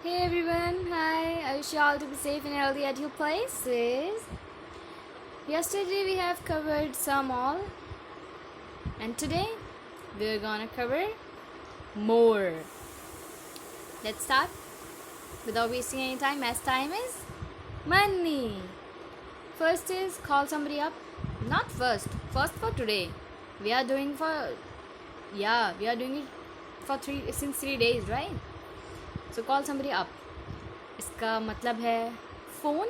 Hey everyone, hi. I wish you all to be safe and healthy at your places. Yesterday we have covered some all, and today we're gonna cover more. Let's start without wasting any time, as time is money. First is call somebody up. Not first for today. We are doing it for since 3 days, right? So call somebody up. इसका मतलब है phone.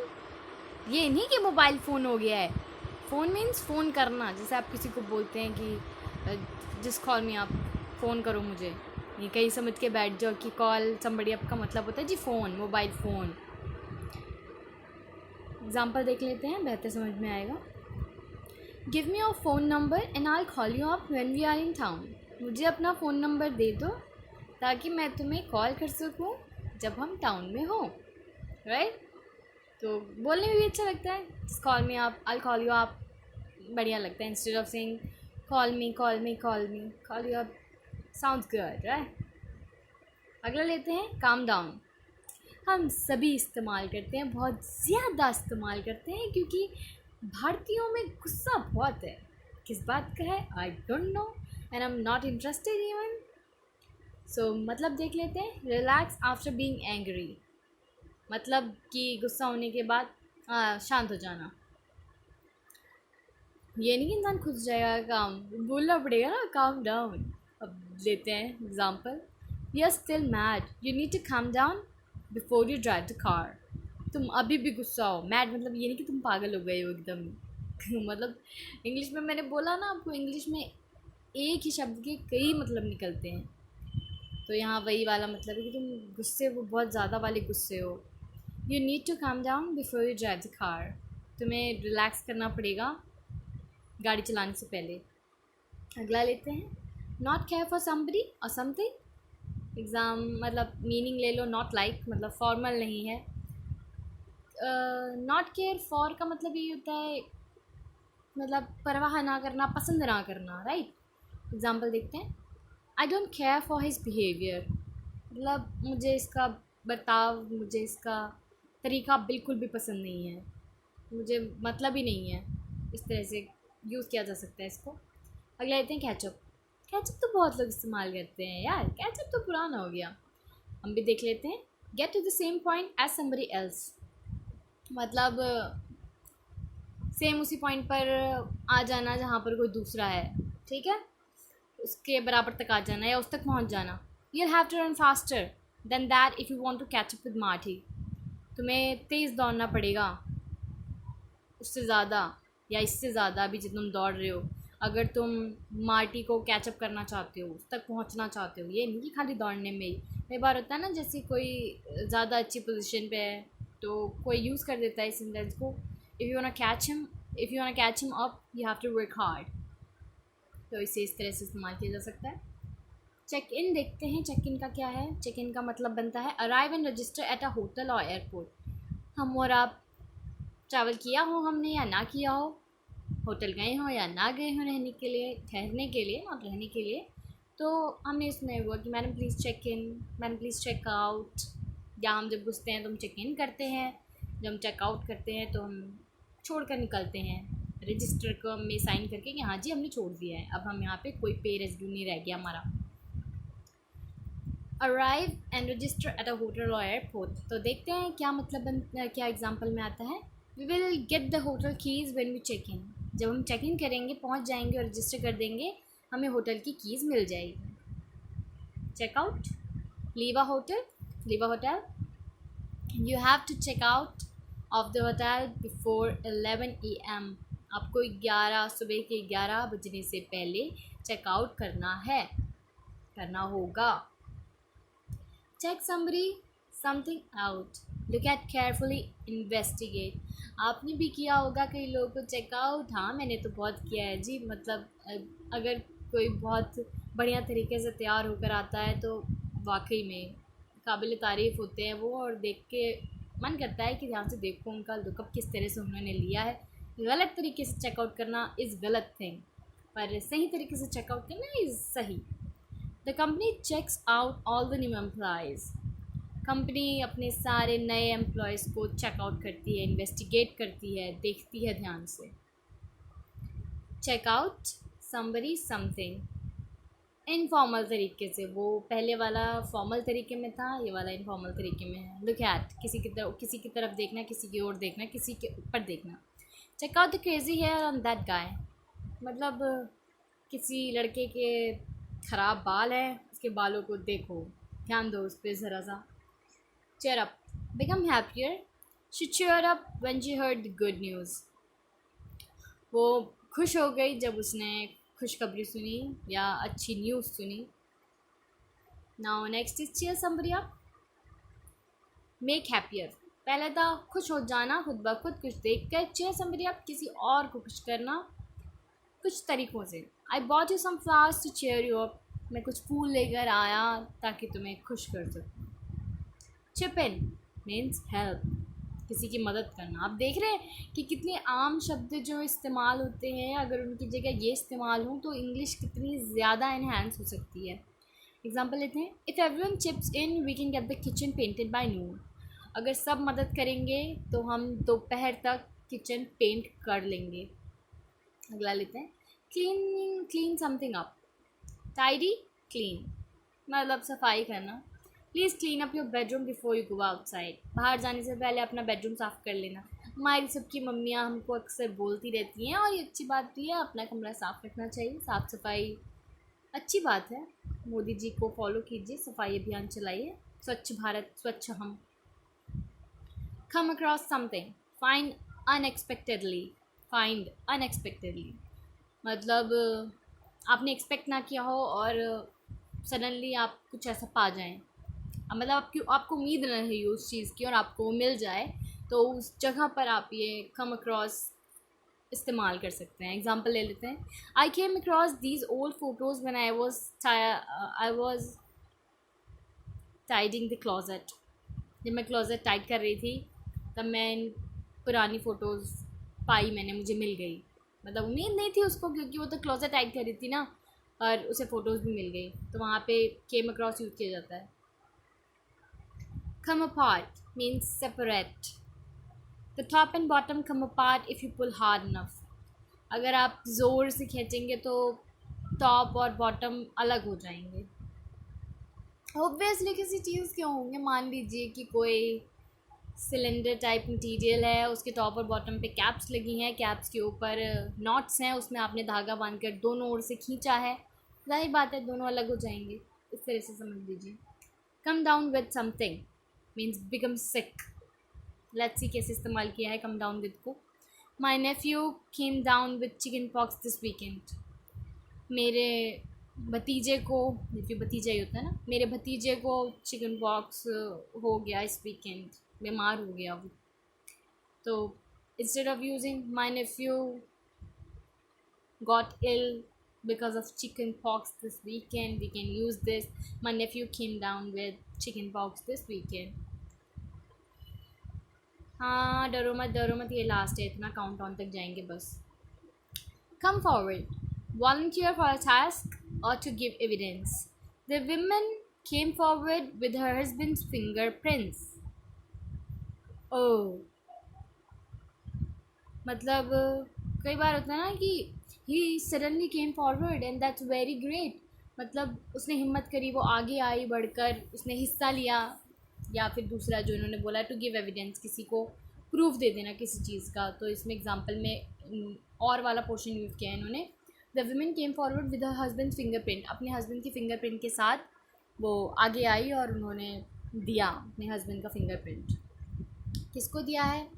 ये नहीं कि mobile phone हो गया है। Phone means phone करना, जैसे आप किसी को बोलते हैं कि जिस कॉल में आप फ़ोन करो मुझे, ये कहीं समझ के बैठ जाओ कि कॉल समबड़ी अप का मतलब होता है G phone, mobile phone. Example देख लेते हैं, बेहतर समझ में आएगा। Give me your phone number and I call you up when we are in town. मुझे अपना फ़ोन नंबर दे दो ताकि मैं तुम्हें कॉल कर सकूं जब हम टाउन में हो, राइट? तो बोलने में भी अच्छा लगता है। कॉल मी आप, आई कॉल यू आप, बढ़िया लगता है instead of saying call me call you आप। Sounds good, right? अगला लेते हैं काम डाउन। हम सभी इस्तेमाल करते हैं, बहुत ज़्यादा इस्तेमाल करते हैं, क्योंकि भारतीयों में गुस्सा बहुत है। किस बात का है I don't know and I am not interested even. So मतलब देख लेते हैं, रिलैक्स आफ्टर बीइंग एंग्री। मतलब कि गुस्सा होने के बाद शांत हो जाना। ये नहीं कि इंसान खुद जाएगा, काम बोलना पड़ेगा ना, काम डाउन। अब लेते हैं example. You are still mad, you need to calm down before you drive the car. तुम अभी भी गुस्सा हो। मैड मतलब ये नहीं कि तुम पागल हो गए हो एकदम। मतलब इंग्लिश में मैंने बोला ना आपको, इंग्लिश में एक ही शब्द के कई मतलब निकलते हैं। तो यहाँ वही वाला मतलब है कि तुम गुस्से वो बहुत ज़्यादा वाले गुस्से हो। You need to calm down before you drive the car. तुम्हें रिलैक्स करना पड़ेगा गाड़ी चलाने से पहले। अगला लेते हैं, नॉट केयर फॉर समबडी और समथिंग। एग्ज़ाम मतलब मीनिंग ले लो, नॉट लाइक मतलब फॉर्मल नहीं है। नॉट केयर फॉर का मतलब ये होता है मतलब परवाह ना करना, पसंद ना करना, राइट? एग्ज़ाम्पल देखते हैं। I don't care for his behaviour. मतलब मुझे इसका बर्ताव, मुझे इसका तरीका बिल्कुल भी पसंद नहीं है, मुझे मतलब ही नहीं है। इस तरह से यूज़ किया जा सकता है इसको। अगला लेते हैं कैचअप। कैचअप तो बहुत लोग इस्तेमाल करते हैं यार, कैचअप तो पुराना हो गया। हम भी देख लेते हैं, get to the same point as somebody else. मतलब सेम उसी पॉइंट पर आ जाना जहाँ पर कोई दूसरा है, ठीक है? उसके बराबर तक आ जाना या उस तक पहुँच जाना। You have to run faster than that if you want to catch up with Marty. तुम्हें तेज़ दौड़ना पड़ेगा उससे ज़्यादा या इससे ज़्यादा अभी जितना तुम दौड़ रहे हो, अगर तुम मार्टी को कैचअप करना चाहते हो, उस तक पहुंचना चाहते हो। ये नहीं कि खाली दौड़ने में ही। कई बार होता है ना, जैसे कोई ज़्यादा अच्छी पोजीशन पे है तो कोई यूज़ कर देता है इस सेंटेंस को, if you want catch him up you have to work hard. तो इसे इस तरह से इस्तेमाल किया जा सकता है। चेक इन देखते हैं, चेक इन का क्या है? चेक इन का मतलब बनता है arrive and register at a hotel और एयरपोर्ट। हम और आप ट्रैवल किया हो हमने या ना किया हो, होटल गए हो या ना गए हो रहने के लिए, ठहरने के लिए, नॉट रहने के लिए, तो हमने इसमें हुआ कि madam please check in, madam please check out. या हम जब घुसते हैं तो हम चेक इन करते हैं, जब हम चेक आउट करते हैं तो हम छोड़ कर निकलते हैं रजिस्टर को में साइन करके कि हाँ जी हमने छोड़ दिया है, अब हम यहाँ पे कोई पे रेजिड्यू नहीं रह गया हमारा। Arrive and register at a hotel और एयरपोर्ट। तो देखते हैं क्या मतलब क्या एग्जाम्पल में आता है। We will get the hotel keys when we check in. जब हम चेक इन करेंगे, पहुंच जाएंगे और रजिस्टर कर देंगे, हमें होटल की कीज़ मिल जाएगी। Checkout, leave a hotel. You have to check out of the hotel before 11 AM। आपको 11 सुबह के 11 बजने से पहले चेकआउट करना होगा। Check something out, look at carefully, investigate. आपने भी किया होगा कई लोगों को चेकआउट। हाँ मैंने तो बहुत किया है जी। मतलब अगर कोई बहुत बढ़िया तरीके से तैयार होकर आता है तो वाकई में काबिल तारीफ़ होते हैं वो, और देख के मन करता है कि ध्यान से देखो उनका लुकअप किस तरह से उन्होंने लिया है। गलत तरीके से चेकआउट करना इज़ गलत थिंग, पर सही तरीके से चेकआउट करना इज़ सही। The company checks out all the new employees. Company अपने सारे नए एम्प्लॉयज़ को चेकआउट करती है, इन्वेस्टिगेट करती है, देखती है ध्यान से। चेकआउट समबडी समथिंग, इनफॉर्मल तरीके से। वो पहले वाला फॉर्मल तरीके में था, ये वाला इनफॉर्मल तरीके में है। लुक एट, किसी की तरफ देखना, किसी की ओर देखना, किसी के ऊपर देखना। Check out the crazy hair on that guy, मतलब किसी लड़के के ख़राब बाल हैं, उसके बालों को देखो, ध्यान दो उस पर ज़रा सा। Cheer up, become happier, she cheer up when she heard the good news. वो खुश हो गई जब उसने खुशखबरी सुनी या अच्छी न्यूज़ सुनी। Now next is cheer somebody up, make happier. पहले था खुश हो जाना खुद ब खुद कुछ देख कर, चीयर समबडी अप किसी और को खुश करना कुछ तरीक़ों से। I bought you some flowers to cheer you up, मैं कुछ फूल लेकर आया ताकि तुम्हें खुश कर सकूँ। चिप इन मीन्स हेल्प, किसी की मदद करना। आप देख रहे हैं कि कितने आम शब्द जो इस्तेमाल होते हैं, अगर उनकी जगह ये इस्तेमाल हो तो इंग्लिश कितनी ज़्यादा इन्हांस हो सकती है। एग्जांपल लेते हैं, if everyone chips in we can get the kitchen painted by noon. अगर सब मदद करेंगे तो हम दोपहर तक किचन पेंट कर लेंगे। अगला लेते हैं, clean something up, tidy clean मतलब सफाई करना। Please clean up your bedroom before you go outside, बाहर जाने से पहले अपना बेडरूम साफ़ कर लेना। हमारी सबकी मम्मियाँ हमको अक्सर बोलती रहती हैं, और ये अच्छी बात भी है, अपना कमरा साफ़ रखना चाहिए। साफ़ सफाई अच्छी बात है, मोदी जी को फॉलो कीजिए, सफाई अभियान चलाइए, स्वच्छ भारत स्वच्छ हम। Come across something, find unexpectedly, मतलब आपने एक्सपेक्ट ना किया हो और सडनली आप कुछ ऐसा पा जाएं, मतलब आपको उम्मीद न रही हो उस चीज़ की और आपको मिल जाए, तो उस जगह पर आप ये कम अक्रॉस इस्तेमाल कर सकते हैं। एग्जांपल ले लेते हैं, I came across these old photos when I was tidying the closet. जब मैं क्लोजेट टाइट कर रही थी तब मैं पुरानी फ़ोटोज़ पाई, मैंने, मुझे मिल गई। मतलब उम्मीद नहीं थी उसको, क्योंकि वो तो क्लोजेट टाइट कर रही थी ना, और उसे फ़ोटोज़ भी मिल गई, तो वहाँ पे केम अक्रॉस यूज़ किया जाता है। Come apart means separate. The top and bottom come apart if you pull hard enough. अगर आप ज़ोर से खींचेंगे तो टॉप और बॉटम अलग हो जाएंगे। ऑब्वियसली किसी चीज़ के होंगे, मान लीजिए कि कोई सिलेंडर टाइप मटेरियल है, उसके टॉप और बॉटम पे कैप्स लगी हैं, कैप्स के ऊपर नॉट्स हैं, उसमें आपने धागा बांधकर दोनों ओर से खींचा है, जाहिर बात है दोनों अलग हो जाएंगे। इस तरह से समझ लीजिए। Come down with something means become sick. Let's see कैसे इस्तेमाल किया है कम डाउन विद को। My nephew came down with chicken pox this weekend. मेरे भतीजे को, नेफ्यू भतीजा ही होता है ना, मेरे भतीजे को चिकन पॉक्स हो गया इस वीकेंड, बीमार हो गया वो। तो instead of using my nephew got ill because of chicken pox this weekend, we can use this, my nephew came down with chicken pox this weekend. हाँ, डरो मत, ये लास्ट है, इतना काउंट ऑन तक जाएंगे बस। come forward, volunteer for a task or to give evidence. The woman came forward with her husband's fingerprints. oh, मतलब कई बार होता है ना कि he suddenly came forward and that's very great, मतलब उसने हिम्मत करी, वो आगे आई बढ़कर, उसने हिस्सा लिया। या फिर दूसरा जो इन्होंने बोला टू गिव एविडेंस, किसी को प्रूफ दे देना किसी चीज़ का, तो इसमें एग्जांपल में और वाला पोर्शन यूज़ किया है इन्होंने। The women came forward with her husband fingerprint, अपने हस्बैंड की फिंगरप्रिंट के साथ वो आगे आई और उन्होंने दिया अपने हस्बैंड का फिंगरप्रिंट। किसको दिया है?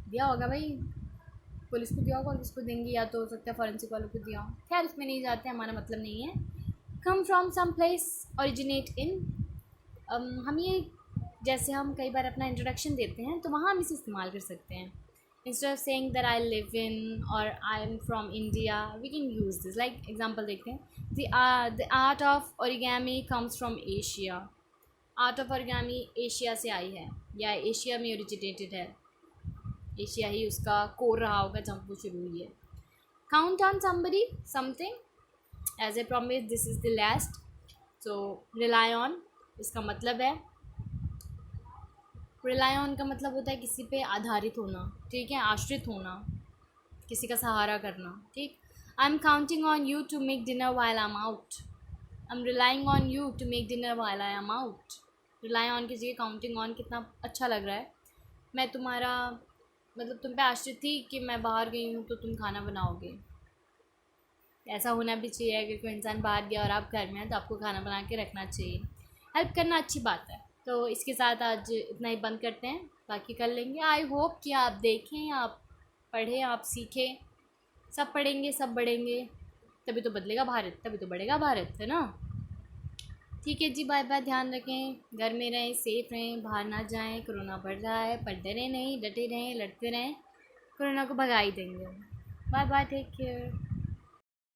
दिया होगा भाई, पुलिस को दिया होगा, और किसको देंगी, या तो हो सकता है फॉरेंसिक वालों को दिया हो। खैर उसमें नहीं जाते, हमारा मतलब नहीं है। Come from some place, originate in. हम ये, जैसे हम कई बार अपना इंट्रोडक्शन देते हैं तो वहाँ हम इसे इस्तेमाल कर सकते हैं। Instead of saying that I live in और I am from India, we can use this. Like example देखते हैं, the art of origami comes from Asia. Art of origami Asia से आई है या एशिया में ओरिजिनेटेड है, एशिया ही उसका कोर रहा होगा जब वो शुरू हुई है। Count on somebody something as a promise, this is the last. So rely on, इसका मतलब है रिलाई ऑन का मतलब होता है किसी पे आधारित होना, ठीक है, आश्रित होना, किसी का सहारा करना, ठीक। I am counting on you to make dinner while I am out. I am relying on you to make dinner while I am out. Rely on की जगह काउंटिंग ऑन कितना अच्छा लग रहा है। मैं तुम्हारा मतलब तुम पे आश्रित थी कि मैं बाहर गई हूँ तो तुम खाना बनाओगे। ऐसा होना भी चाहिए, अगर कोई इंसान बाहर गया और आप घर में हैं तो आपको खाना बना के रखना चाहिए। हेल्प करना अच्छी बात है। तो इसके साथ आज इतना ही बंद करते हैं, बाकी कर लेंगे। आई होप कि आप देखें, आप पढ़ें, आप सीखें। सब पढ़ेंगे सब बढ़ेंगे, तभी तो बदलेगा भारत, तभी तो बढ़ेगा भारत, है ना। ठीक है जी, बाय बाय। ध्यान रखें, घर में रहें, सेफ रहें, बाहर ना जाएं। कोरोना बढ़ रहा है पर डरे नहीं, डटे रहें, लड़ते रहें, कोरोना को भगा ही देंगे। Bye bye, take care.